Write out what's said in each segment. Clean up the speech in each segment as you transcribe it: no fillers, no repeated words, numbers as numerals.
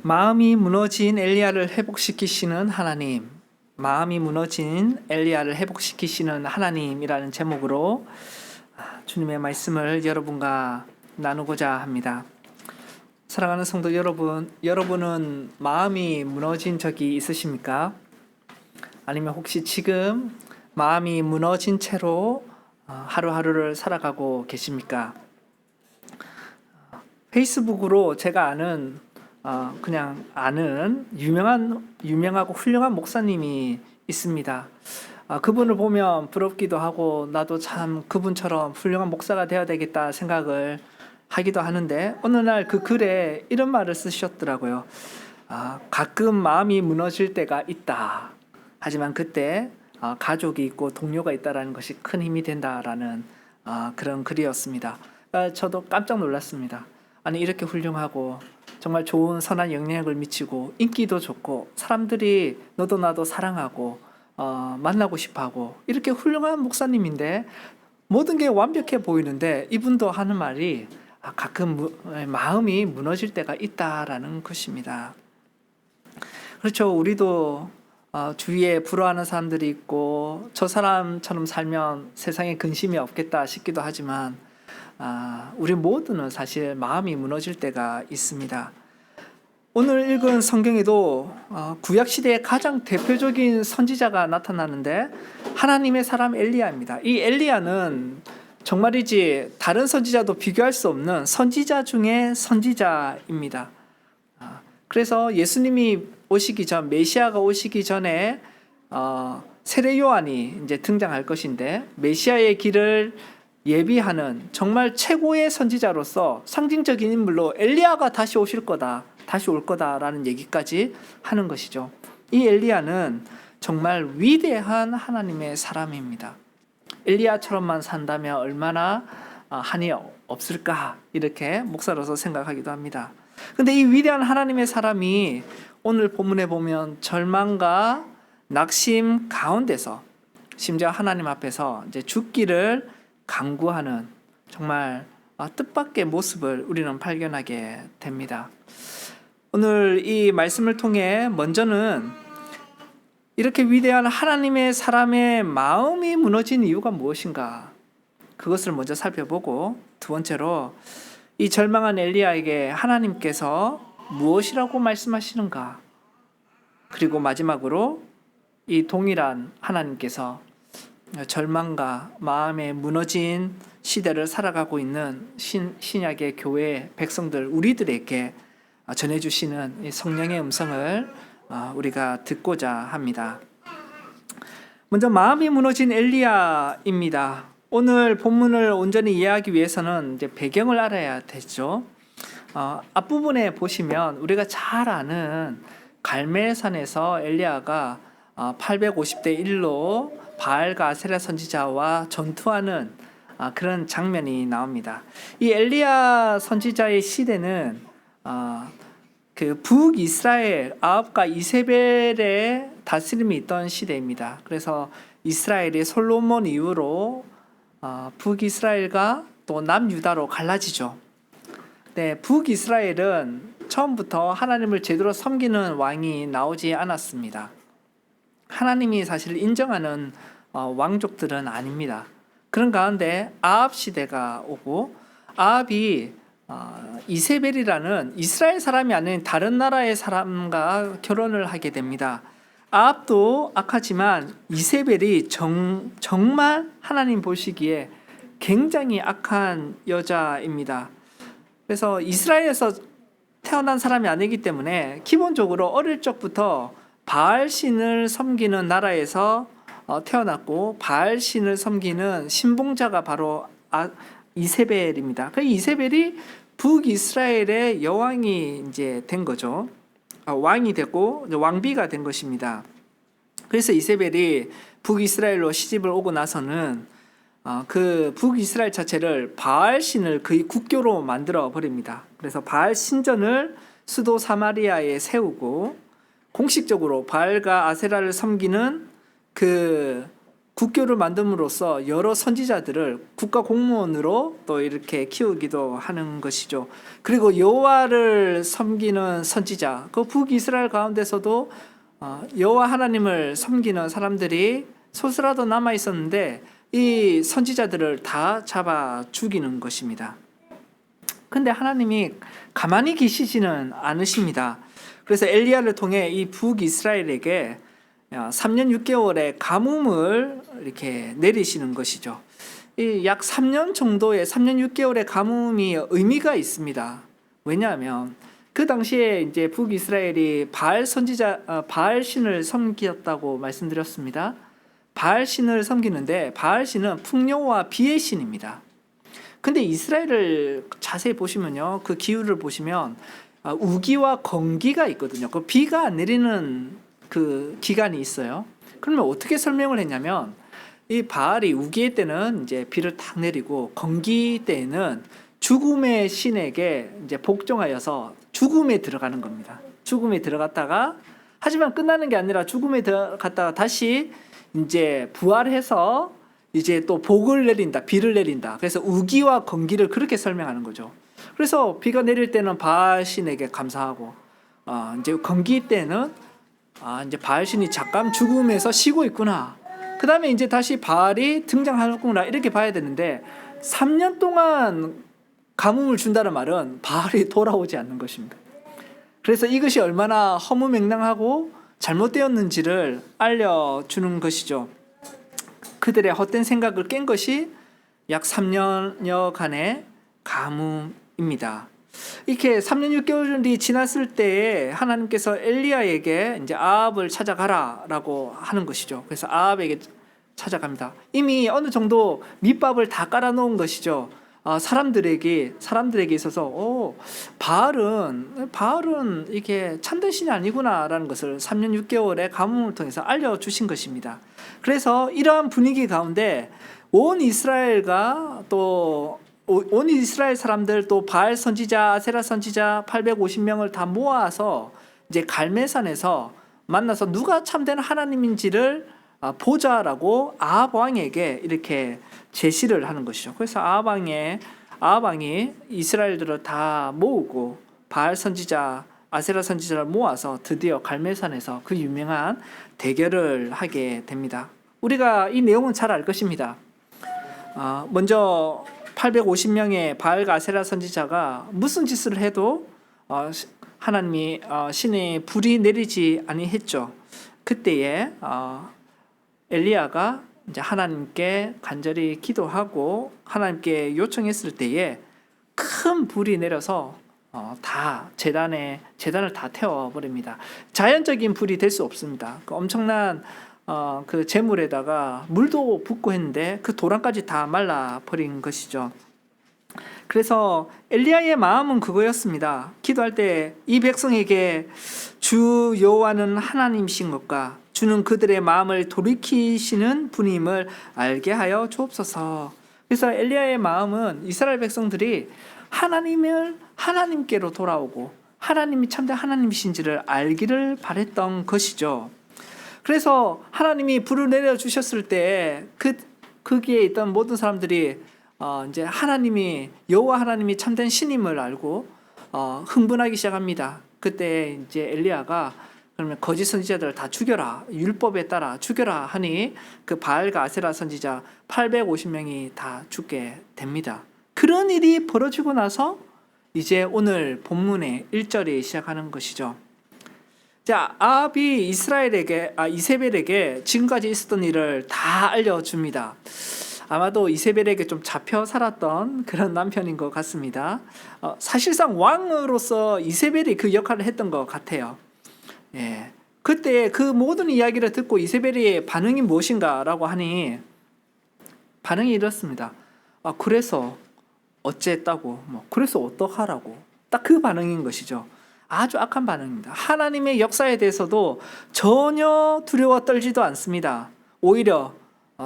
마음이 무너진 엘리야를 회복시키시는 하나님, 마음이 무너진 엘리야를 회복시키시는 하나님이라는 제목으로 주님의 말씀을 여러분과 나누고자 합니다. 사랑하는 성도 여러분, 여러분은 마음이 무너진 적이 있으십니까? 아니면 혹시 지금 마음이 무너진 채로 하루하루를 살아가고 계십니까? 페이스북으로 제가 아는 그냥 아는 유명하고 훌륭한 목사님이 있습니다. 그분을 보면 부럽기도 하고 나도 참 그분처럼 훌륭한 목사가 되어야 되겠다 생각을 하기도 하는데, 어느 날 그 글에 이런 말을 쓰셨더라고요. 가끔 마음이 무너질 때가 있다. 하지만 그때 가족이 있고 동료가 있다라는 것이 큰 힘이 된다라는 그런 글이었습니다. 저도 깜짝 놀랐습니다. 아니, 이렇게 훌륭하고 정말 좋은 선한 영향력을 미치고 인기도 좋고 사람들이 너도 나도 사랑하고 만나고 싶어하고 이렇게 훌륭한 목사님인데 모든 게 완벽해 보이는데, 이분도 하는 말이 가끔 마음이 무너질 때가 있다라는 것입니다. 그렇죠. 우리도 주위에 부러워하는 사람들이 있고 저 사람처럼 살면 세상에 근심이 없겠다 싶기도 하지만 우리 모두는 사실 마음이 무너질 때가 있습니다. 오늘 읽은 성경에도 구약시대의 가장 대표적인 선지자가 나타나는데 하나님의 사람 엘리야입니다. 이 엘리야는 정말이지 다른 선지자도 비교할 수 없는 선지자 중에 선지자입니다. 그래서 예수님이 오시기 전, 메시아가 오시기 전에 세례 요한이 이제 등장할 것인데, 메시아의 길을 예비하는 정말 최고의 선지자로서 상징적인 인물로 엘리야가 다시 오실 거다, 다시 올 거다라는 얘기까지 하는 것이죠. 이 엘리야는 정말 위대한 하나님의 사람입니다. 엘리야처럼만 산다면 얼마나 한이 없을까, 이렇게 목사로서 생각하기도 합니다. 근데 이 위대한 하나님의 사람이 오늘 본문에 보면 절망과 낙심 가운데서 심지어 하나님 앞에서 이제 죽기를 간구하는 정말 뜻밖의 모습을 우리는 발견하게 됩니다. 오늘 이 말씀을 통해 먼저는 이렇게 위대한 하나님의 사람의 마음이 무너진 이유가 무엇인가, 그것을 먼저 살펴보고, 두 번째로 이 절망한 엘리야에게 하나님께서 무엇이라고 말씀하시는가, 그리고 마지막으로 이 동일한 하나님께서 절망과 마음에 무너진 시대를 살아가고 있는 신약의 교회 백성들, 우리들에게 전해주시는 이 성령의 음성을 우리가 듣고자 합니다. 먼저 마음이 무너진 엘리야입니다. 오늘 본문을 온전히 이해하기 위해서는 이제 배경을 알아야 되죠. 앞부분에 보시면 우리가 잘 아는 갈멜산에서 엘리야가 850대 1로 바알과 아세라 선지자와 전투하는 그런 장면이 나옵니다. 이 엘리야 선지자의 시대는 그 북이스라엘 아합과 이세벨의 다스림이 있던 시대입니다. 그래서 이스라엘이 솔로몬 이후로 북이스라엘과 또 남유다로 갈라지죠. 네, 북이스라엘은 처음부터 하나님을 제대로 섬기는 왕이 나오지 않았습니다. 하나님이 사실 인정하는 왕족들은 아닙니다. 그런 가운데 아합 시대가 오고, 아합이 이세벨이라는 이스라엘 사람이 아닌 다른 나라의 사람과 결혼을 하게 됩니다. 아합도 악하지만 이세벨이 정말 하나님 보시기에 굉장히 악한 여자입니다. 그래서 이스라엘에서 태어난 사람이 아니기 때문에 기본적으로 어릴 적부터 바알 신을 섬기는 나라에서 태어났고, 바알 신을 섬기는 신봉자가 바로 이세벨입니다. 그 이세벨이 북이스라엘의 여왕이 이제 된 거죠. 왕이 되고 왕비가 된 것입니다. 그래서 이세벨이 북이스라엘로 시집을 오고 나서는 그 북이스라엘 자체를 바알 신을 그의 국교로 만들어 버립니다. 그래서 바알 신전을 수도 사마리아에 세우고 공식적으로 바알과 아세라를 섬기는 그 국교를 만듦으로써 여러 선지자들을 국가 공무원으로 또 이렇게 키우기도 하는 것이죠. 그리고 여호와를 섬기는 선지자, 그 북이스라엘 가운데서도 여호와 하나님을 섬기는 사람들이 소수라도 남아 있었는데 이 선지자들을 다 잡아 죽이는 것입니다. 근데 하나님이 가만히 계시지는 않으십니다. 그래서 엘리야를 통해 이 북이스라엘에게 3년 6개월의 가뭄을 이렇게 내리시는 것이죠. 이 약 3년 정도의 3년 6개월의 가뭄이 의미가 있습니다. 왜냐하면 그 당시에 이제 북이스라엘이 바알 신을 섬겼다고 말씀드렸습니다. 바알 신을 섬기는데 바알 신은 풍요와 비의 신입니다. 근데 이스라엘을 자세히 보시면요, 그 기후를 보시면 우기와 건기가 있거든요. 그 비가 안 내리는 그 기간이 있어요. 그러면 어떻게 설명을 했냐면 이 바알이 우기의 때는 이제 비를 탁 내리고 건기 때에는 죽음의 신에게 이제 복종하여서 죽음에 들어가는 겁니다. 죽음에 들어갔다가 하지만 끝나는 게 아니라 죽음에 들어갔다가 다시 이제 부활해서 이제 또 복을 내린다, 비를 내린다. 그래서 우기와 건기를 그렇게 설명하는 거죠. 그래서 비가 내릴 때는 바알 신에게 감사하고, 이제 건기 때는 이제 바알 신이 잠깐 죽음에서 쉬고 있구나. 그 다음에 이제 다시 바알이 등장하는구나 이렇게 봐야 되는데 3년 동안 가뭄을 준다는 말은 바알이 돌아오지 않는 것입니다. 그래서 이것이 얼마나 허무맹랑하고 잘못되었는지를 알려주는 것이죠. 그들의 헛된 생각을 깬 것이 약 3년여간의 가뭄입니다. 이렇게 3년 6개월이 지났을 때에 하나님께서 엘리야에게 이제 아합을 찾아가라라고 하는 것이죠. 그래서 아합에게 찾아갑니다. 이미 어느 정도 밑밥을 다 깔아놓은 것이죠. 사람들에게 있어서 바알은 이게 참된 신이 아니구나라는 것을 3년 6개월의 가뭄을 통해서 알려주신 것입니다. 그래서 이러한 분위기 가운데 온 이스라엘 사람들 또 바알 선지자, 아세라 선지자 850명을 다 모아서 이제 갈멜산에서 만나서 누가 참된 하나님인지를 보자라고 아합 왕에게 이렇게 제시를 하는 것이죠. 그래서 아합 왕이 이스라엘들을 다 모으고 바알 선지자, 아세라 선지자를 모아서 드디어 갈멜산에서 그 유명한 대결을 하게 됩니다. 우리가 이 내용은 잘 알 것입니다. 먼저 850명의 바알과 아세라 선지자가 무슨 짓을 해도 하나님이 신의 불이 내리지 아니했죠. 그때에 엘리야가 이제 하나님께 간절히 기도하고 하나님께 요청했을 때에 큰 불이 내려서 다 제단을 다 태워버립니다. 자연적인 불이 될 수 없습니다. 그 엄청난 그 재물에다가 물도 붓고 했는데 그 도랑까지 다 말라버린 것이죠. 그래서 엘리야의 마음은 그거였습니다. 기도할 때 이 백성에게 주 여호와는 하나님이신 것과 주는 그들의 마음을 돌이키시는 분임을 알게 하여 주옵소서. 그래서 엘리야의 마음은 이스라엘 백성들이 하나님께로 돌아오고 하나님이 참된 하나님이신지를 알기를 바랬던 것이죠. 그래서 하나님이 불을 내려 주셨을 때 거기에 있던 모든 사람들이 이제 여호와 하나님이 참된 신임을 알고 흥분하기 시작합니다. 그때 이제 엘리야가 그러면 거짓 선지자들을 다 죽여라, 율법에 따라 죽여라 하니 그 바알과 아세라 선지자 850명이 다 죽게 됩니다. 그런 일이 벌어지고 나서 이제 오늘 본문의 1절이 시작하는 것이죠. 자, 아합이 이세벨에게 지금까지 있었던 일을 다 알려줍니다. 아마도 이세벨에게 좀 잡혀 살았던 그런 남편인 것 같습니다. 사실상 왕으로서 이세벨이 그 역할을 했던 것 같아요. 예. 그때 그 모든 이야기를 듣고 이세벨의 반응이 무엇인가라고 하니 반응이 이렇습니다. 그래서 어쨌다고, 그래서 어떡하라고. 딱 그 반응인 것이죠. 아주 악한 반응입니다. 하나님의 역사에 대해서도 전혀 두려워 떨지도 않습니다. 오히려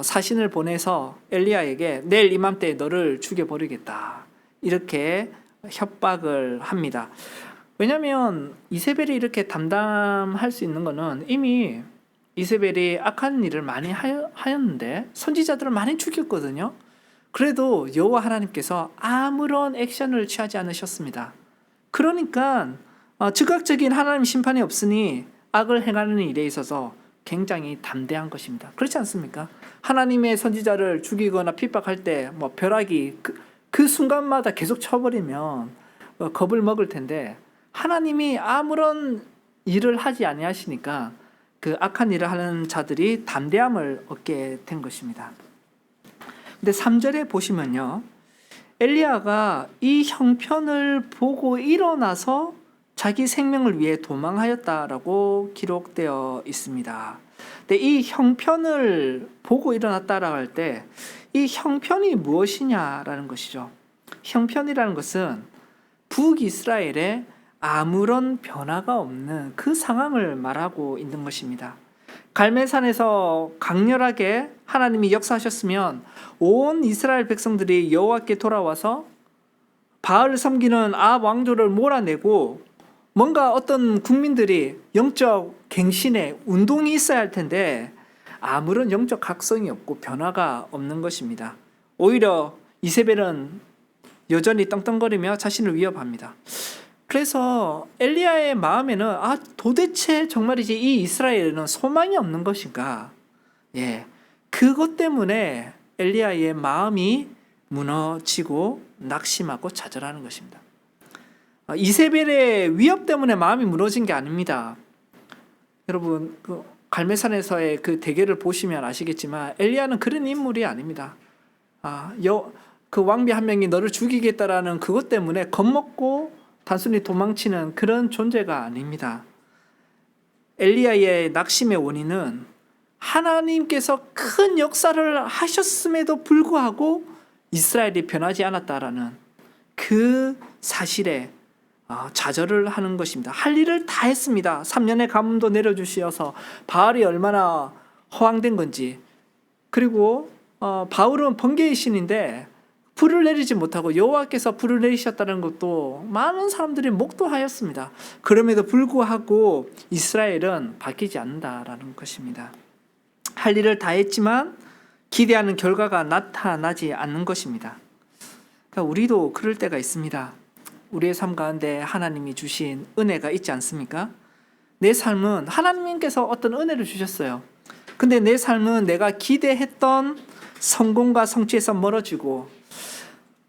사신을 보내서 엘리야에게 내일 이맘때에 너를 죽여버리겠다. 이렇게 협박을 합니다. 왜냐하면 이세벨이 이렇게 담담할 수 있는 것은 이미 이세벨이 악한 일을 많이 하였는데 선지자들을 많이 죽였거든요. 그래도 여호와 하나님께서 아무런 액션을 취하지 않으셨습니다. 그러니까 즉각적인 하나님 심판이 없으니 악을 행하는 일에 있어서 굉장히 담대한 것입니다. 그렇지 않습니까? 하나님의 선지자를 죽이거나 핍박할 때 벼락이 그 순간마다 계속 쳐버리면 겁을 먹을 텐데 하나님이 아무런 일을 하지 아니하시니까 그 악한 일을 하는 자들이 담대함을 얻게 된 것입니다. 근데 3절에 보시면요, 엘리야가 이 형편을 보고 일어나서 자기 생명을 위해 도망하였다라고 기록되어 있습니다. 근데 이 형편을 보고 일어났다라고 할 때 이 형편이 무엇이냐라는 것이죠. 형편이라는 것은 북이스라엘에 아무런 변화가 없는 그 상황을 말하고 있는 것입니다. 갈멜산에서 강렬하게 하나님이 역사하셨으면 온 이스라엘 백성들이 여호와께 돌아와서 바알을 섬기는 아합 왕조를 몰아내고 뭔가 어떤 국민들이 영적 갱신의 운동이 있어야 할 텐데 아무런 영적 각성이 없고 변화가 없는 것입니다. 오히려 이세벨은 여전히 떵떵거리며 자신을 위협합니다. 그래서 엘리야의 마음에는 도대체 정말이지 이 이스라엘에는 소망이 없는 것인가? 그것 때문에 엘리야의 마음이 무너지고 낙심하고 좌절하는 것입니다. 이세벨의 위협 때문에 마음이 무너진 게 아닙니다. 여러분 갈멜산에서의 그 대결을 보시면 아시겠지만 엘리야는 그런 인물이 아닙니다. 그 왕비 한 명이 너를 죽이겠다라는 그것 때문에 겁먹고 단순히 도망치는 그런 존재가 아닙니다. 엘리야의 낙심의 원인은 하나님께서 큰 역사를 하셨음에도 불구하고 이스라엘이 변하지 않았다라는 그 사실에 좌절을 하는 것입니다. 할 일을 다 했습니다. 3년의 가뭄도 내려주시어서 바알이 얼마나 허황된 건지, 그리고 바울은 번개의 신인데 불을 내리지 못하고 여호와께서 불을 내리셨다는 것도 많은 사람들이 목도하였습니다. 그럼에도 불구하고 이스라엘은 바뀌지 않는다라는 것입니다. 할 일을 다 했지만 기대하는 결과가 나타나지 않는 것입니다. 그러니까 우리도 그럴 때가 있습니다. 우리의 삶 가운데 하나님이 주신 은혜가 있지 않습니까? 내 삶은 하나님께서 어떤 은혜를 주셨어요. 근데 내 삶은 내가 기대했던 성공과 성취에서 멀어지고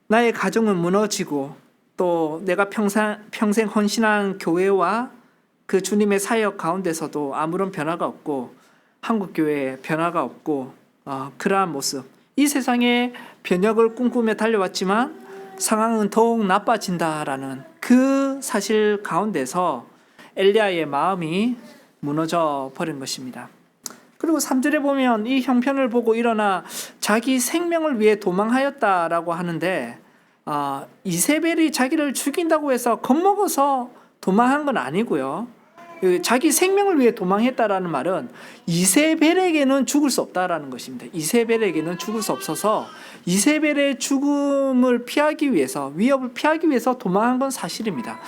나의 가정은 무너지고 또 내가 평생 헌신한 교회와 그 주님의 사역 가운데서도 아무런 변화가 없고 한국교회에 변화가 없고 그러한 모습, 이 세상에 변혁을 꿈꾸며 달려왔지만 상황은 더욱 나빠진다라는 그 사실 가운데서 엘리야의 마음이 무너져 버린 것입니다. 그리고 3절에 보면 이 형편을 보고 일어나 자기 생명을 위해 도망하였다라고 하는데 이세벨이 자기를 죽인다고 해서 겁먹어서 도망한 건 아니고요. 자기 생명을 위해 도망했다라는 말은 이세벨에게는 죽을 수 없다라는 것입니다. 이세벨에게는 죽을 수 없어서 이세벨의 죽음을 피하기 위해서, 위협을 피하기 위해서 도망한 건 사실입니다.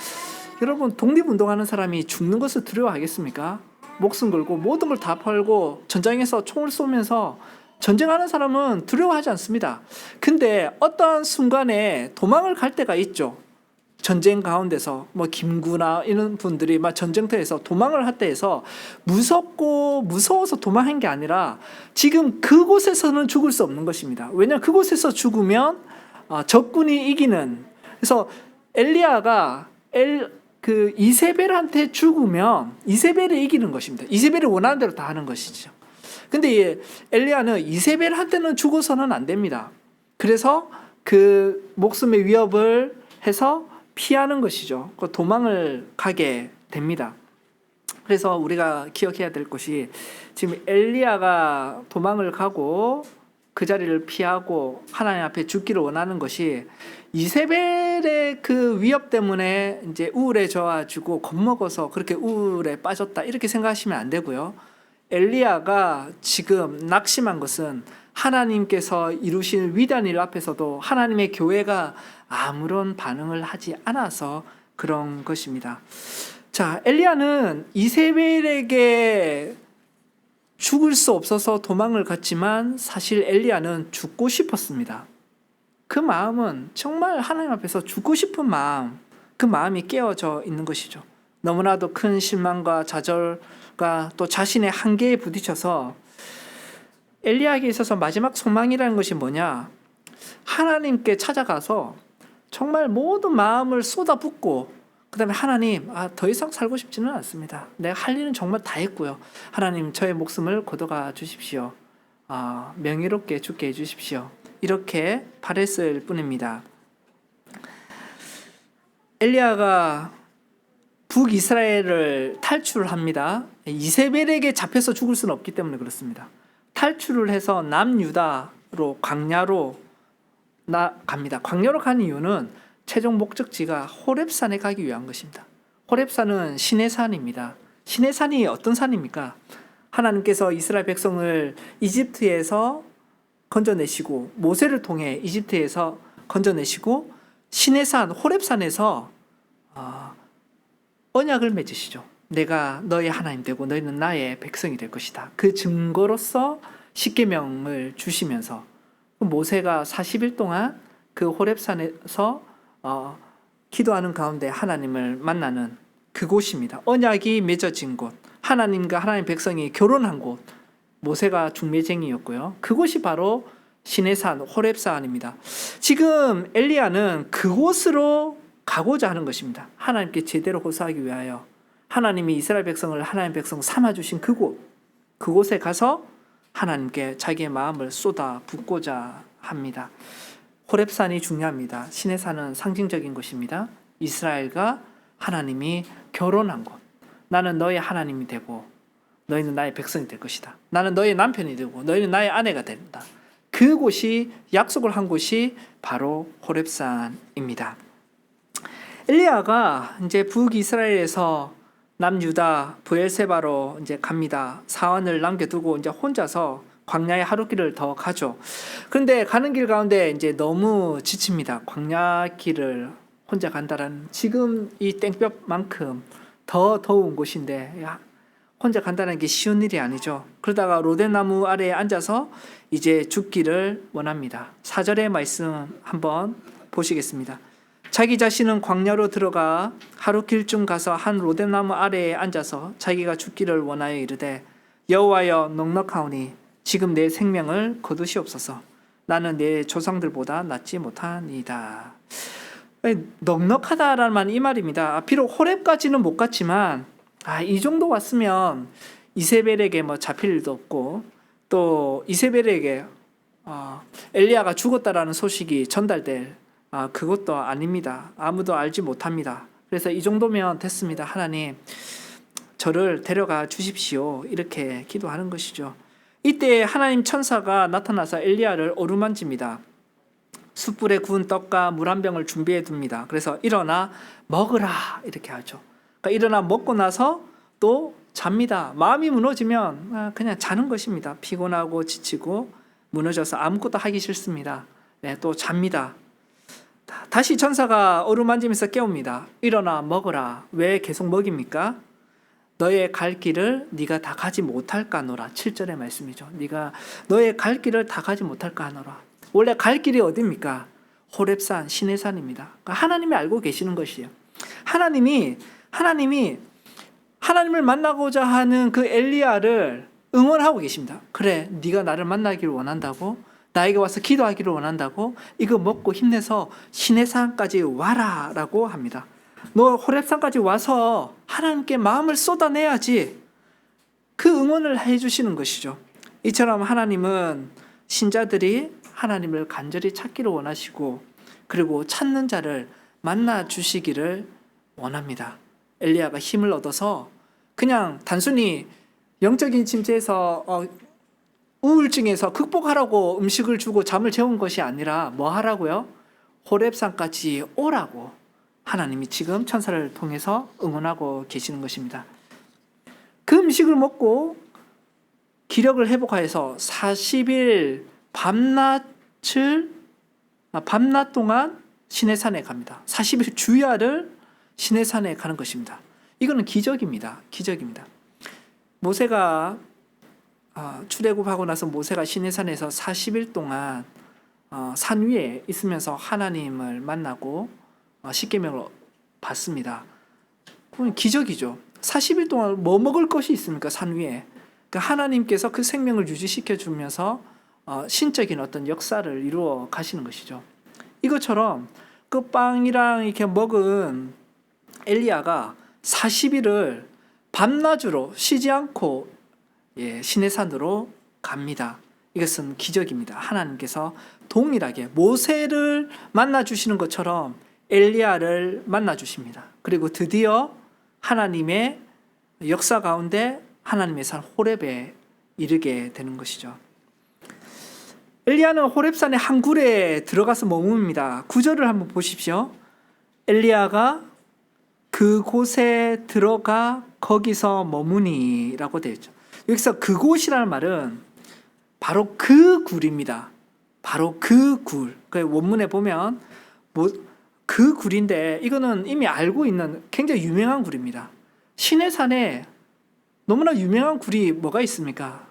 여러분, 독립운동하는 사람이 죽는 것을 두려워하겠습니까? 목숨 걸고 모든 걸 다 팔고 전장에서 총을 쏘면서 전쟁하는 사람은 두려워하지 않습니다. 근데 어떠한 순간에 도망을 갈 때가 있죠. 전쟁 가운데서 김구나 이런 분들이 전쟁터에서 도망을 할 때에서 무서워서 도망한 게 아니라 지금 그곳에서는 죽을 수 없는 것입니다. 왜냐하면 그곳에서 죽으면 적군이 이기는. 그래서 엘리야가 이세벨한테 죽으면 이세벨이 이기는 것입니다. 이세벨이 원하는 대로 다 하는 것이죠. 근데 엘리야는 이세벨한테는 죽어서는 안 됩니다. 그래서 그 목숨의 위협을 해서 피하는 것이죠. 도망을 가게 됩니다. 그래서 우리가 기억해야 될 것이, 지금 엘리야가 도망을 가고 그 자리를 피하고 하나님 앞에 죽기를 원하는 것이 이세벨의 그 위협 때문에 이제 우울해져가지고 겁먹어서 그렇게 우울에 빠졌다, 이렇게 생각하시면 안 되고요. 엘리야가 지금 낙심한 것은 하나님께서 이루신 위대한 일 앞에서도 하나님의 교회가 아무런 반응을 하지 않아서 그런 것입니다. 자, 엘리야는 이세벨에게 죽을 수 없어서 도망을 갔지만 사실 엘리야는 죽고 싶었습니다. 그 마음은 정말 하나님 앞에서 죽고 싶은 마음, 그 마음이 깨어져 있는 것이죠. 너무나도 큰 실망과 좌절과 또 자신의 한계에 부딪혀서 엘리야에게 있어서 마지막 소망이라는 것이 뭐냐? 하나님께 찾아가서 정말 모든 마음을 쏟아붓고 그 다음에 하나님, 더 이상 살고 싶지는 않습니다. 내가 할 일은 정말 다 했고요. 하나님, 저의 목숨을 거둬가 주십시오. 명예롭게 죽게 해주십시오. 이렇게 바랬을 뿐입니다. 엘리야가 북이스라엘을 탈출합니다. 이세벨에게 잡혀서 죽을 수는 없기 때문에 그렇습니다. 탈출을 해서 남유다로 광야로 갑니다. 광야로 간 이유는 최종 목적지가 호렙산에 가기 위한 것입니다. 호렙산은 신의 산입니다. 신의 산이 어떤 산입니까? 하나님께서 이스라엘 백성을 이집트에서 건져내시고 모세를 통해 이집트에서 건져내시고 신의 산 호렙산에서 언약을 맺으시죠. 내가 너의 하나님 되고 너희는 나의 백성이 될 것이다. 그 증거로서 십계명을 주시면서 모세가 40일 동안 그 호렙산에서 기도하는 가운데 하나님을 만나는 그곳입니다. 언약이 맺어진 곳, 하나님과 하나님 백성이 결혼한 곳, 모세가 중매쟁이였고요. 그곳이 바로 시내산 호렙산입니다. 지금 엘리야는 그곳으로 가고자 하는 것입니다. 하나님께 제대로 호소하기 위하여 하나님이 이스라엘 백성을 하나님 백성 삼아주신 그곳에 가서 하나님께 자기의 마음을 쏟아 붓고자 합니다. 호렙산이 중요합니다. 시내산은 상징적인 곳입니다. 이스라엘과 하나님이 결혼한 곳. 나는 너의 하나님이 되고 너희는 나의 백성이 될 것이다. 나는 너의 남편이 되고 너희는 나의 아내가 된다. 그곳이 약속을 한 곳이 바로 호렙산입니다. 엘리야가 이제 북이스라엘에서 남유다 브엘세바로 이제 갑니다. 사원을 남겨두고 이제 혼자서 광야의 하루길을 더 가죠. 그런데 가는 길 가운데 이제 너무 지칩니다. 광야 길을 혼자 간다라는 지금 이 땡볕만큼 더 더운 곳인데 혼자 간다는 게 쉬운 일이 아니죠. 그러다가 로뎀나무 아래에 앉아서 이제 죽기를 원합니다. 4절의 말씀 한번 보시겠습니다. 자기 자신은 광야로 들어가 하루 길쯤 가서 한 로뎀나무 아래에 앉아서 자기가 죽기를 원하여 이르되 여호와여 넉넉하오니 지금 내 생명을 거두시옵소서. 나는 내 조상들보다 낫지 못하니이다. 넉넉하다라는 말 이 말입니다. 비록 호렙까지는 못 갔지만 이 정도 왔으면 이세벨에게 잡힐 일도 없고 또 이세벨에게 엘리야가 죽었다라는 소식이 전달될 그것도 아닙니다. 아무도 알지 못합니다. 그래서 이 정도면 됐습니다. 하나님, 저를 데려가 주십시오. 이렇게 기도하는 것이죠. 이때 하나님 천사가 나타나서 엘리야를 어루만집니다. 숯불에 구운 떡과 물 한 병을 준비해 둡니다. 그래서 일어나 먹으라 이렇게 하죠. 그러니까 일어나 먹고 나서 또 잡니다. 마음이 무너지면 그냥 자는 것입니다. 피곤하고 지치고 무너져서 아무것도 하기 싫습니다. 또 잡니다. 다시 천사가 어루만지면서 깨웁니다. 일어나 먹으라. 왜 계속 먹입니까? 너의 갈 길을 네가 다 가지 못할까 하노라. 7절의 말씀이죠. 너의 갈 길을 다 가지 못할까 하노라. 원래 갈 길이 어디입니까? 호렙산, 시내산입니다. 그러니까 하나님이 알고 계시는 것이에요. 하나님을 만나고자 하는 그 엘리야를 응원하고 계십니다. 그래, 네가 나를 만나기를 원한다고? 나에게 와서 기도하기를 원한다고? 이거 먹고 힘내서 시내산까지 와라 라고 합니다. 너 호렙산까지 와서 하나님께 마음을 쏟아내야지. 그 응원을 해주시는 것이죠. 이처럼 하나님은 신자들이 하나님을 간절히 찾기를 원하시고 그리고 찾는 자를 만나 주시기를 원합니다. 엘리야가 힘을 얻어서 그냥 단순히 영적인 침체에서 우울증에서 극복하라고 음식을 주고 잠을 재운 것이 아니라 뭐 하라고요? 호렙산까지 오라고 하나님이 지금 천사를 통해서 응원하고 계시는 것입니다. 그 음식을 먹고 기력을 회복하여서 40일 밤낮 동안 시내산에 갑니다. 40일 주야를 시내산에 가는 것입니다. 이거는 기적입니다. 모세가 출애굽하고 나서 모세가 시내산에서 40일 동안 산 위에 있으면서 하나님을 만나고 십계명을 받습니다. 그건 기적이죠. 40일 동안 뭐 먹을 것이 있습니까? 산 위에. 그러니까 하나님께서 그 생명을 유지시켜 주면서 신적인 어떤 역사를 이루어 가시는 것이죠. 이것처럼 그 빵이랑 이렇게 먹은 엘리야가 40일을 밤낮으로 쉬지 않고 시내산으로 갑니다. 이것은 기적입니다. 하나님께서 동일하게 모세를 만나 주시는 것처럼 엘리야를 만나 주십니다. 그리고 드디어 하나님의 역사 가운데 하나님의 산 호렙에 이르게 되는 것이죠. 엘리야는 호렙산의 한 굴에 들어가서 머뭅니다. 9절을 한번 보십시오. 엘리야가 그곳에 들어가 거기서 머무니라고 되어 있죠. 여기서 그곳이라는 말은 바로 그 굴입니다. 바로 그 굴. 그 원문에 보면 그 굴인데 이거는 이미 알고 있는 굉장히 유명한 굴입니다. 시내산에 너무나 유명한 굴이 뭐가 있습니까?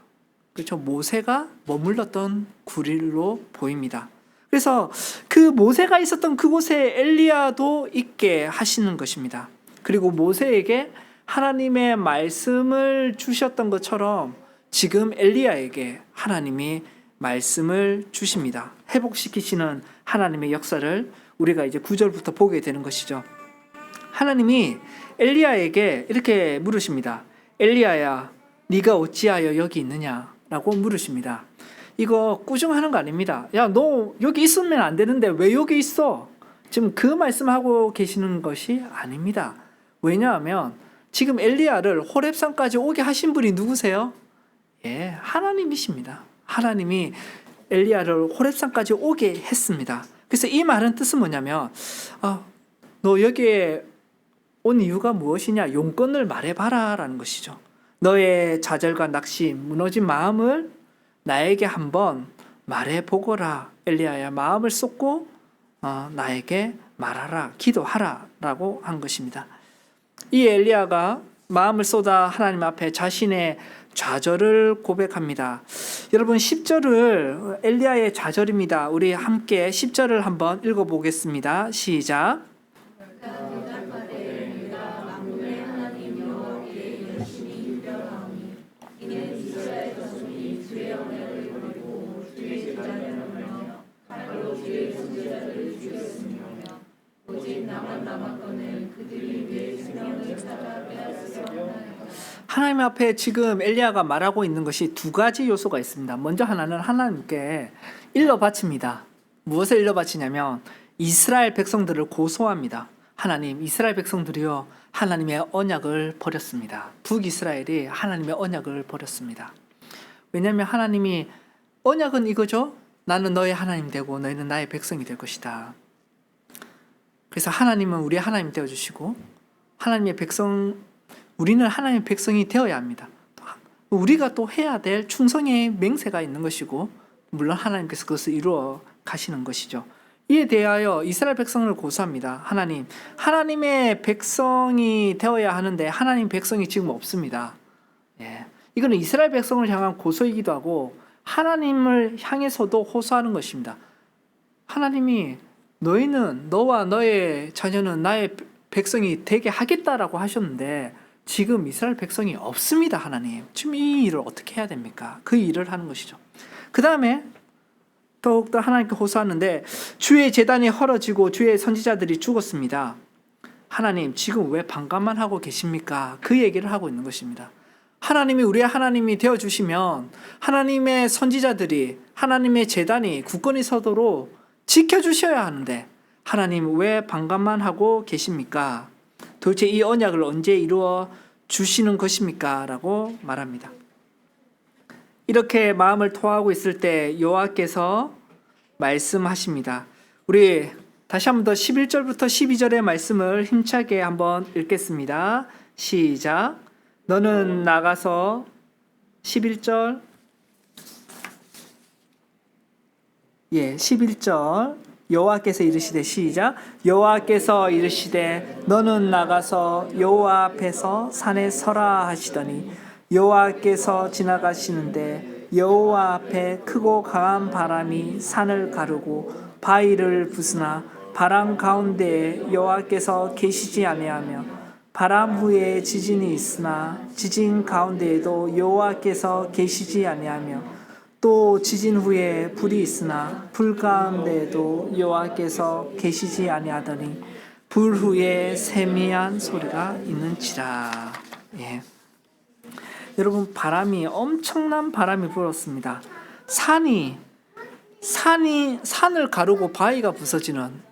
그렇죠. 모세가 머물렀던 굴로 보입니다. 그래서 그 모세가 있었던 그곳에 엘리야도 있게 하시는 것입니다. 그리고 모세에게 하나님의 말씀을 주셨던 것처럼 지금 엘리야에게 하나님이 말씀을 주십니다. 회복시키시는 하나님의 역사를 우리가 이제 9절부터 보게 되는 것이죠. 하나님이 엘리야에게 이렇게 물으십니다. 엘리야야, 네가 어찌하여 여기 있느냐? 라고 물으십니다. 이거 꾸중하는 거 아닙니다. 야, 너 여기 있으면 안 되는데 왜 여기 있어? 지금 그 말씀하고 계시는 것이 아닙니다. 왜냐하면 지금 엘리야를 호렙산까지 오게 하신 분이 누구세요? 하나님이십니다. 하나님이 엘리야를 호렙산까지 오게 했습니다. 그래서 이 말은 뜻은 뭐냐면 너 여기에 온 이유가 무엇이냐? 용건을 말해봐라 라는 것이죠. 너의 좌절과 낙심, 무너진 마음을 나에게 한번 말해보거라. 엘리야야, 마음을 쏟고 나에게 말하라, 기도하라 라고 한 것입니다. 이 엘리야가 마음을 쏟아 하나님 앞에 자신의 좌절을 고백합니다. 여러분 10절을 엘리야의 좌절입니다. 우리 함께 10절을 한번 읽어보겠습니다. 시작. 하나님 앞에 지금 엘리야가 말하고 있는 것이 두 가지 요소가 있습니다. 먼저 하나는 하나님께 일러 바칩니다. 무엇을 일러 바치냐면 이스라엘 백성들을 고소합니다. 하나님, 이스라엘 백성들이요 하나님의 언약을 버렸습니다. 북이스라엘이 하나님의 언약을 버렸습니다. 왜냐하면 하나님이 언약은 이거죠. 나는 너의 하나님 되고 너희는 나의 백성이 될 것이다. 그래서 하나님은 우리의 하나님 되어주시고 하나님의 백성, 우리는 하나님의 백성이 되어야 합니다. 우리가 또 해야 될 충성의 맹세가 있는 것이고 물론 하나님께서 그것을 이루어 가시는 것이죠. 이에 대하여 이스라엘 백성을 고소합니다. 하나님, 하나님의 백성이 되어야 하는데 하나님 백성이 지금 없습니다. 이거는 이스라엘 백성을 향한 고소이기도 하고 하나님을 향해서도 호소하는 것입니다. 하나님이 너희는, 너와 너의 자녀는 나의 백성이 되게 하겠다라고 하셨는데 지금 이스라엘 백성이 없습니다. 하나님, 지금 이 일을 어떻게 해야 됩니까? 그 일을 하는 것이죠. 그 다음에 더욱더 하나님께 호소하는데 주의 제단이 헐어지고 주의 선지자들이 죽었습니다. 하나님, 지금 왜 반감만 하고 계십니까? 그 얘기를 하고 있는 것입니다. 하나님이 우리의 하나님이 되어주시면 하나님의 선지자들이, 하나님의 제단이 굳건히 서도록 지켜주셔야 하는데 하나님 왜 반감만 하고 계십니까? 도대체 이 언약을 언제 이루어 주시는 것입니까? 라고 말합니다. 이렇게 마음을 토하고 있을 때 여호와께서 말씀하십니다. 우리 다시 한번 더 11절부터 12절의 말씀을 힘차게 한번 읽겠습니다. 시작. 너는 나가서 11절 11절 여호와께서 이르시되 시작. 여호와께서 이르시되 너는 나가서 여호와 앞에서 산에 서라 하시더니 여호와께서 지나가시는데 여호와 앞에 크고 강한 바람이 산을 가르고 바위를 부수나 바람 가운데에 여호와께서 계시지 아니하며 바람 후에 지진이 있으나 지진 가운데에도 여호와께서 계시지 아니하며 또 지진 후에 불이 있으나 불 가운데에도 여호와께서 계시지 아니하더니 불 후에 세미한 소리가 있는지라. 예. 여러분, 바람이 엄청난 바람이 불었습니다. 산을 가르고 바위가 부서지는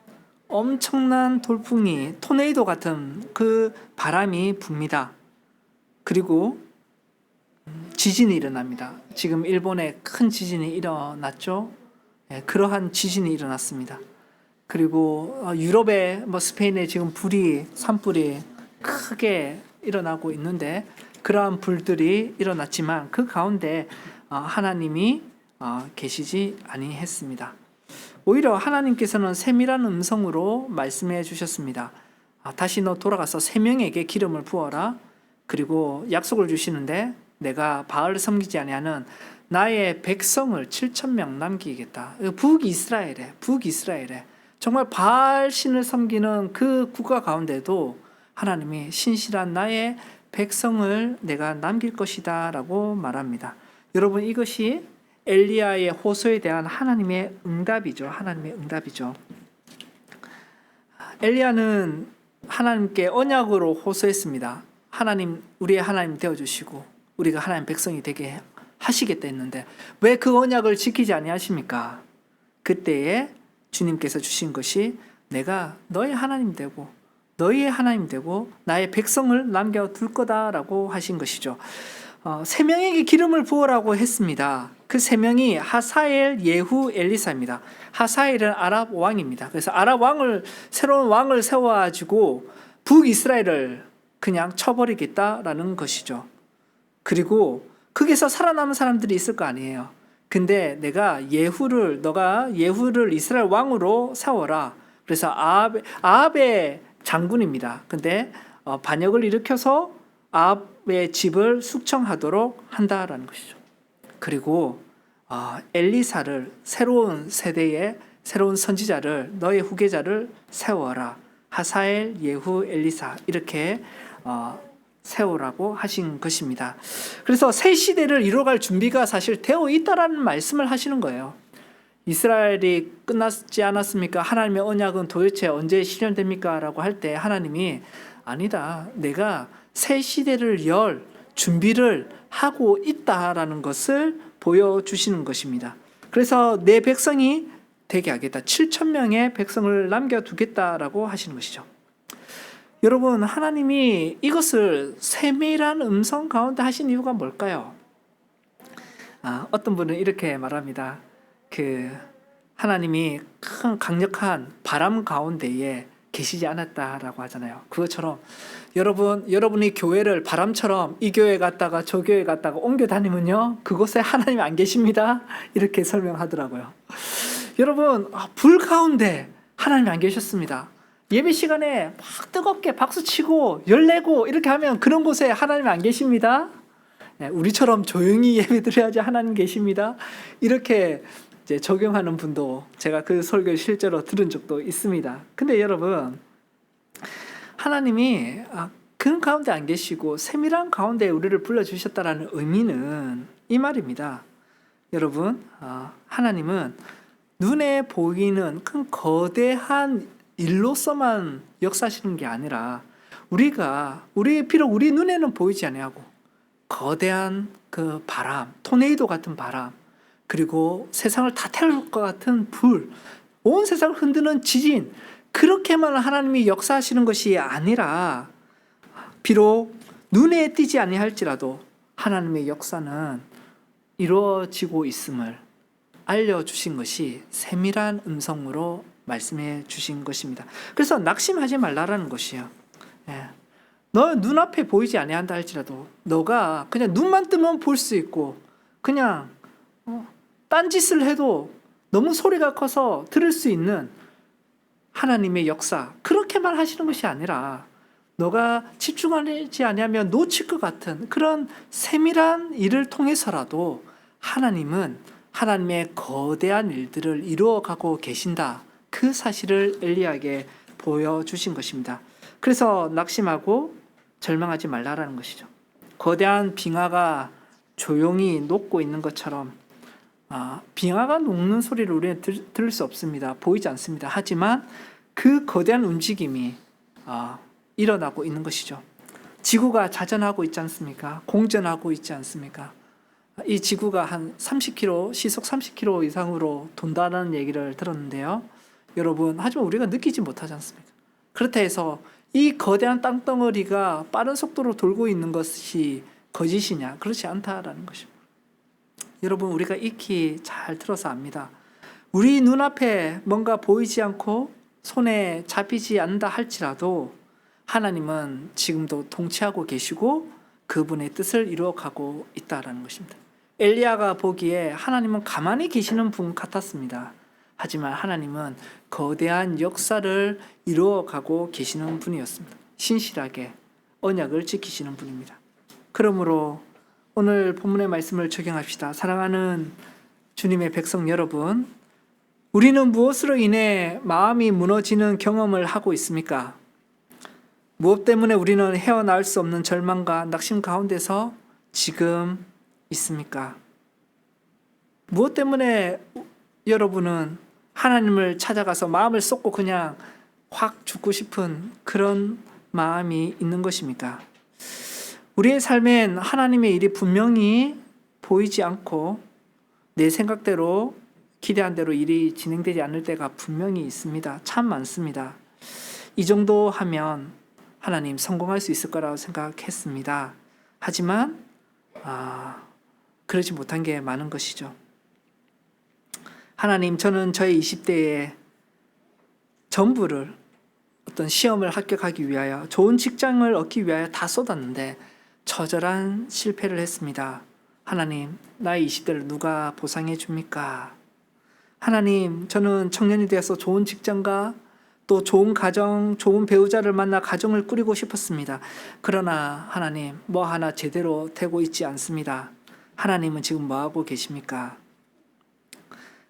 엄청난 돌풍이, 토네이도 같은 그 바람이 붑니다. 그리고 지진이 일어납니다. 지금 일본에 큰 지진이 일어났죠. 예, 그러한 지진이 일어났습니다. 그리고 유럽에 스페인에 지금 산불이 크게 일어나고 있는데, 그러한 불들이 일어났지만 그 가운데 하나님이 계시지 아니했습니다. 오히려 하나님께서는 세밀한 음성으로 말씀해 주셨습니다. 다시 너 돌아가서 세 명에게 기름을 부어라. 그리고 약속을 주시는데, 내가 바알을 섬기지 아니하는 나의 백성을 7,000명 남기겠다. 북이스라엘에 정말 바알 신을 섬기는 그 국가 가운데도 하나님이 신실한 나의 백성을 내가 남길 것이다 라고 말합니다. 여러분, 이것이 엘리야의 호소에 대한 하나님의 응답이죠. 엘리야는 하나님께 언약으로 호소했습니다. 하나님, 우리의 하나님 되어주시고 우리가 하나님 백성이 되게 하시겠다 했는데 왜 그 언약을 지키지 아니하십니까? 그때에 주님께서 주신 것이 내가 너의 하나님 되고 너희의 하나님 되고 나의 백성을 남겨둘 거다라고 하신 것이죠. 세 명에게 기름을 부으라고 했습니다. 그 세 명이 하사엘, 예후, 엘리사입니다. 하사엘은 아랍 왕입니다. 그래서 아랍 새로운 왕을 세워가지고 북이스라엘을 그냥 쳐버리겠다라는 것이죠. 그리고 거기서 살아남은 사람들이 있을 거 아니에요. 근데 너가 예후를 이스라엘 왕으로 세워라. 그래서 아합의 장군입니다. 근데 반역을 일으켜서 아합의 집을 숙청하도록 한다라는 것이죠. 그리고 엘리사를, 새로운 세대의 새로운 선지자를, 너의 후계자를 세워라. 하사엘, 예후, 엘리사 이렇게 세우라고 하신 것입니다. 그래서 새 시대를 이뤄갈 준비가 사실 되어 있다라는 말씀을 하시는 거예요. 이스라엘이 끝났지 않았습니까? 하나님의 언약은 도대체 언제 실현됩니까? 라고 할 때 하나님이 아니다. 내가 새 시대를 열 준비를 하고 있다라는 것을 보여주시는 것입니다. 그래서 내 백성이 되게 하겠다. 7,000명의 백성을 남겨두겠다라고 하시는 것이죠. 여러분, 하나님이 이것을 세밀한 음성 가운데 하신 이유가 뭘까요? 어떤 분은 이렇게 말합니다. 하나님이 큰 강력한 바람 가운데에 계시지 않았다라고 하잖아요. 그것처럼 여러분이 교회를 바람처럼 이 교회 갔다가 저 교회 갔다가 옮겨 다니면요, 그곳에 하나님이 안 계십니다. 이렇게 설명하더라고요. 여러분, 불 가운데 하나님이 안 계셨습니다. 예배 시간에 막 뜨겁게 박수치고 열내고 이렇게 하면 그런 곳에 하나님이 안 계십니다. 우리처럼 조용히 예배드려야지 하나님 계십니다. 이렇게 이제 적용하는 분도 제가 그 설교를 실제로 들은 적도 있습니다. 근데 여러분, 하나님이 그 가운데 안 계시고 세밀한 가운데 우리를 불러주셨다라는 의미는 이 말입니다. 여러분, 하나님은 눈에 보이는 큰 거대한 일로서만 역사하시는 게 아니라 비록 우리 눈에는 보이지 아니하고 거대한 그 바람, 토네이도 같은 바람, 그리고 세상을 다 태울 것 같은 불, 온 세상을 흔드는 지진, 그렇게만 하나님이 역사하시는 것이 아니라 비록 눈에 띄지 아니할지라도 하나님의 역사는 이루어지고 있음을 알려주신 것이 세밀한 음성으로 말씀해 주신 것입니다. 그래서 낙심하지 말라라는 것이에요. 너 눈앞에 보이지 아니한다 할지라도 너가 그냥 눈만 뜨면 볼 수 있고 그냥 딴짓을 해도 너무 소리가 커서 들을 수 있는 하나님의 역사, 그렇게만 하시는 것이 아니라 너가 집중하지 아니하면 놓칠 것 같은 그런 세밀한 일을 통해서라도 하나님은 하나님의 거대한 일들을 이루어가고 계신다. 그 사실을 엘리야에게 보여주신 것입니다. 그래서 낙심하고 절망하지 말라라는 것이죠. 거대한 빙하가 조용히 녹고 있는 것처럼 빙하가 녹는 소리를 우리는 들을 수 없습니다. 보이지 않습니다. 하지만 그 거대한 움직임이 일어나고 있는 것이죠. 지구가 자전하고 있지 않습니까? 공전하고 있지 않습니까? 이 지구가 한 30km, 시속 30km 이상으로 돈다는 얘기를 들었는데요. 여러분, 하지만 우리가 느끼지 못하지 않습니까? 그렇다 해서 이 거대한 땅덩어리가 빠른 속도로 돌고 있는 것이 거짓이냐? 그렇지 않다라는 것입니다. 여러분, 우리가 익히 잘 들어서 압니다. 우리 눈앞에 뭔가 보이지 않고 손에 잡히지 않는다 할지라도 하나님은 지금도 통치하고 계시고 그분의 뜻을 이루어가고 있다는 것입니다. 엘리야가 보기에 하나님은 가만히 계시는 분 같았습니다. 하지만 하나님은 거대한 역사를 이루어가고 계시는 분이었습니다. 신실하게 언약을 지키시는 분입니다. 그러므로 오늘 본문의 말씀을 적용합시다. 사랑하는 주님의 백성 여러분, 우리는 무엇으로 인해 마음이 무너지는 경험을 하고 있습니까? 무엇 때문에 우리는 헤어나올 수 없는 절망과 낙심 가운데서 지금 있습니까? 무엇 때문에 여러분은 하나님을 찾아가서 마음을 쏟고 그냥 확 죽고 싶은 그런 마음이 있는 것입니까? 우리의 삶엔 하나님의 일이 분명히 보이지 않고 내 생각대로 기대한 대로 일이 진행되지 않을 때가 분명히 있습니다. 참 많습니다. 이 정도 하면 하나님 성공할 수 있을 거라고 생각했습니다. 하지만 그러지 못한 게 많은 것이죠. 하나님, 저는 저의 20대에 전부를 어떤 시험을 합격하기 위하여 좋은 직장을 얻기 위하여 다 쏟았는데 처절한 실패를 했습니다. 하나님, 나의 20대를 누가 보상해 줍니까? 하나님, 저는 청년이 되어서 좋은 직장과 또 좋은 가정, 좋은 배우자를 만나 가정을 꾸리고 싶었습니다. 그러나 하나님, 뭐 하나 제대로 되고 있지 않습니다. 하나님은 지금 뭐 하고 계십니까?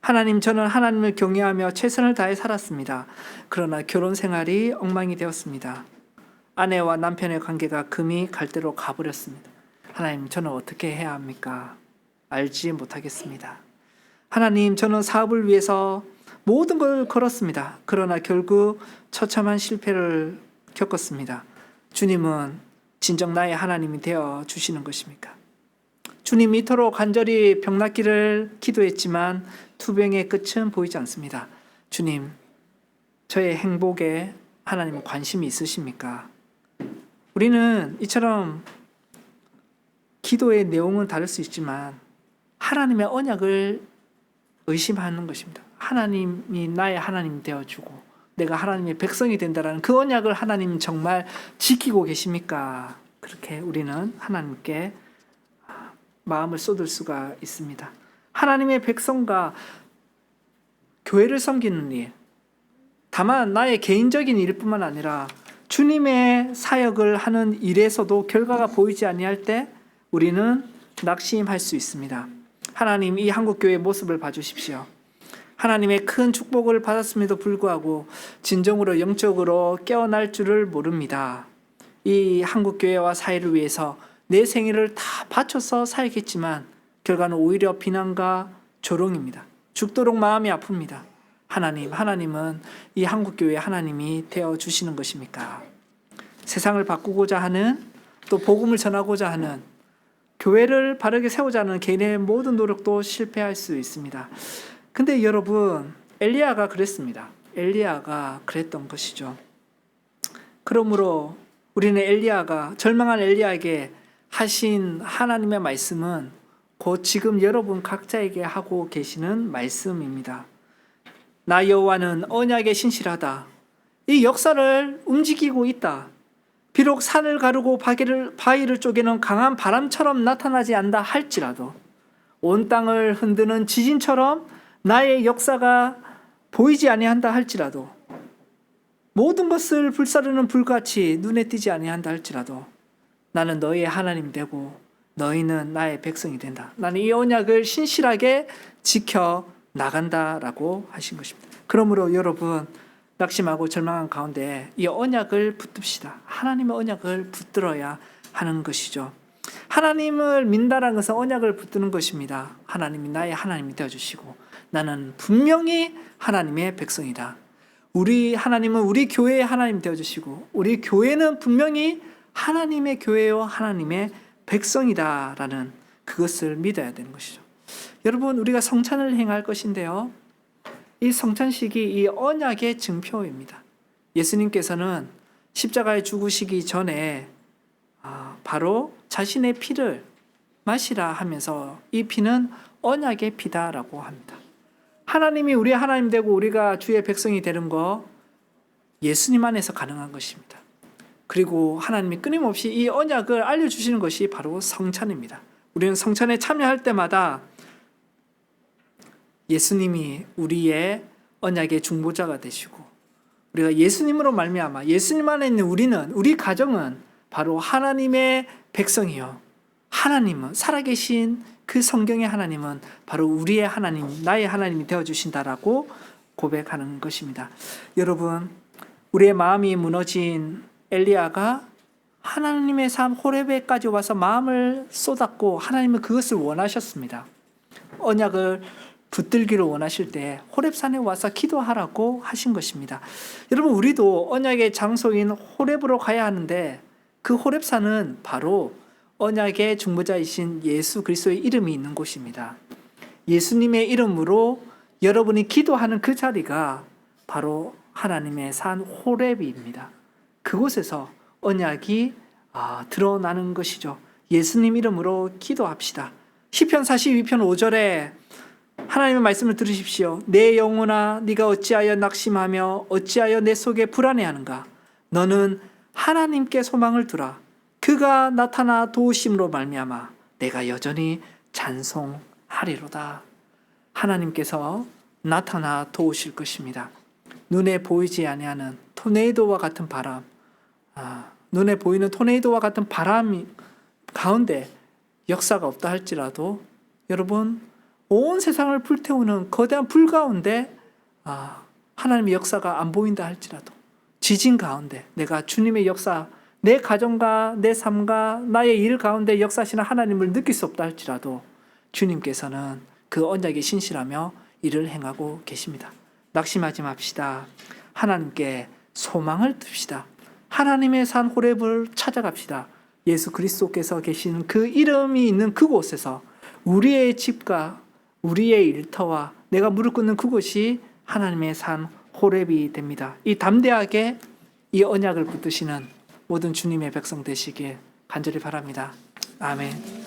하나님, 저는 하나님을 경외하며 최선을 다해 살았습니다. 그러나 결혼 생활이 엉망이 되었습니다. 아내와 남편의 관계가 금이 갈대로 가버렸습니다. 하나님, 저는 어떻게 해야 합니까? 알지 못하겠습니다. 하나님, 저는 사업을 위해서 모든 걸 걸었습니다. 그러나 결국 처참한 실패를 겪었습니다. 주님은 진정 나의 하나님이 되어 주시는 것입니까? 주님, 이토록 간절히 병낫기를 기도했지만 투병의 끝은 보이지 않습니다. 주님, 저의 행복에 하나님은 관심이 있으십니까? 우리는 이처럼 기도의 내용은 다를 수 있지만 하나님의 언약을 의심하는 것입니다. 하나님이 나의 하나님 되어주고 내가 하나님의 백성이 된다라는 그 언약을 하나님 정말 지키고 계십니까? 그렇게 우리는 하나님께 마음을 쏟을 수가 있습니다. 하나님의 백성과 교회를 섬기는 일, 다만 나의 개인적인 일뿐만 아니라 주님의 사역을 하는 일에서도 결과가 보이지 아니할 때 우리는 낙심할 수 있습니다. 하나님, 이 한국교회의 모습을 봐주십시오. 하나님의 큰 축복을 받았음에도 불구하고 진정으로 영적으로 깨어날 줄을 모릅니다. 이 한국교회와 사회를 위해서 내 생애를 다 바쳐서 살겠지만 결과는 오히려 비난과 조롱입니다. 죽도록 마음이 아픕니다. 하나님은 이 한국교회 하나님이 되어주시는 것입니까? 세상을 바꾸고자 하는, 또 복음을 전하고자 하는, 교회를 바르게 세우자 하는 개인의 모든 노력도 실패할 수 있습니다. 근데 여러분, 엘리야가 그랬습니다. 엘리야가 그랬던 것이죠. 그러므로 우리는 절망한 엘리야에게 하신 하나님의 말씀은 곧 지금 여러분 각자에게 하고 계시는 말씀입니다. 나 여호와는 언약에 신실하다. 이 역사를 움직이고 있다. 비록 산을 가르고 바위를 쪼개는 강한 바람처럼 나타나지 않다 할지라도, 온 땅을 흔드는 지진처럼 나의 역사가 보이지 아니한다 할지라도, 모든 것을 불사르는 불같이 눈에 띄지 아니한다 할지라도 나는 너희의 하나님 되고 너희는 나의 백성이 된다. 나는 이 언약을 신실하게 지켜 나간다라고 하신 것입니다. 그러므로 여러분, 낙심하고 절망한 가운데 이 언약을 붙듭시다. 하나님의 언약을 붙들어야 하는 것이죠. 하나님을 믿는다는 것은 언약을 붙드는 것입니다. 하나님이 나의 하나님이 되어주시고 나는 분명히 하나님의 백성이다. 우리 하나님은 우리 교회의 하나님 되어주시고 우리 교회는 분명히 하나님의 교회요 하나님의 백성이다라는 그것을 믿어야 되는 것이죠. 여러분, 우리가 성찬을 행할 것인데요, 이 성찬식이 이 언약의 증표입니다. 예수님께서는 십자가에 죽으시기 전에 바로 자신의 피를 마시라 하면서 이 피는 언약의 피다라고 합니다. 하나님이 우리 하나님 되고 우리가 주의 백성이 되는 거 예수님 안에서 가능한 것입니다. 그리고 하나님이 끊임없이 이 언약을 알려주시는 것이 바로 성찬입니다. 우리는 성찬에 참여할 때마다 예수님이 우리의 언약의 중보자가 되시고 우리가 예수님으로 말미암아 예수님 안에 있는 우리는, 우리 가정은 바로 하나님의 백성이요, 하나님은, 살아계신 그 성경의 하나님은 바로 우리의 하나님, 나의 하나님이 되어주신다라고 고백하는 것입니다. 여러분, 우리의 마음이 무너진 엘리야가 하나님의 삶 호레베까지 와서 마음을 쏟았고 하나님은 그것을 원하셨습니다. 언약을 붙들기를 원하실 때 호렙산에 와서 기도하라고 하신 것입니다. 여러분, 우리도 언약의 장소인 호렙으로 가야 하는데 그 호렙산은 바로 언약의 중보자이신 예수 그리스도의 이름이 있는 곳입니다. 예수님의 이름으로 여러분이 기도하는 그 자리가 바로 하나님의 산 호렙입니다. 그곳에서 언약이 드러나는 것이죠. 예수님 이름으로 기도합시다. 시편 42편 5절에 하나님의 말씀을 들으십시오. 내 영혼아, 네가 어찌하여 낙심하며 어찌하여 내 속에 불안해하는가? 너는 하나님께 소망을 두라. 그가 나타나 도우심으로 말미암아 내가 여전히 찬송하리로다. 하나님께서 나타나 도우실 것입니다. 눈에 보이지 아니하는 토네이도와 같은 바람, 눈에 보이는 토네이도와 같은 바람 가운데 역사가 없다 할지라도 여러분, 온 세상을 불태우는 거대한 불 가운데 하나님의 역사가 안 보인다 할지라도 지진 가운데 내가 주님의 역사, 내 가정과 내 삶과 나의 일 가운데 역사하시는 하나님을 느낄 수 없다 할지라도 주님께서는 그 언약에 신실하며 일을 행하고 계십니다. 낙심하지 맙시다. 하나님께 소망을 둡시다. 하나님의 산 호렙을 찾아갑시다. 예수 그리스도께서 계시는 그 이름이 있는 그곳에서 우리의 집과 우리의 일터와 내가 무릎 꿇는 그곳이 하나님의 산 호렙이 됩니다. 이 담대하게 이 언약을 붙드시는 모든 주님의 백성 되시길 간절히 바랍니다. 아멘.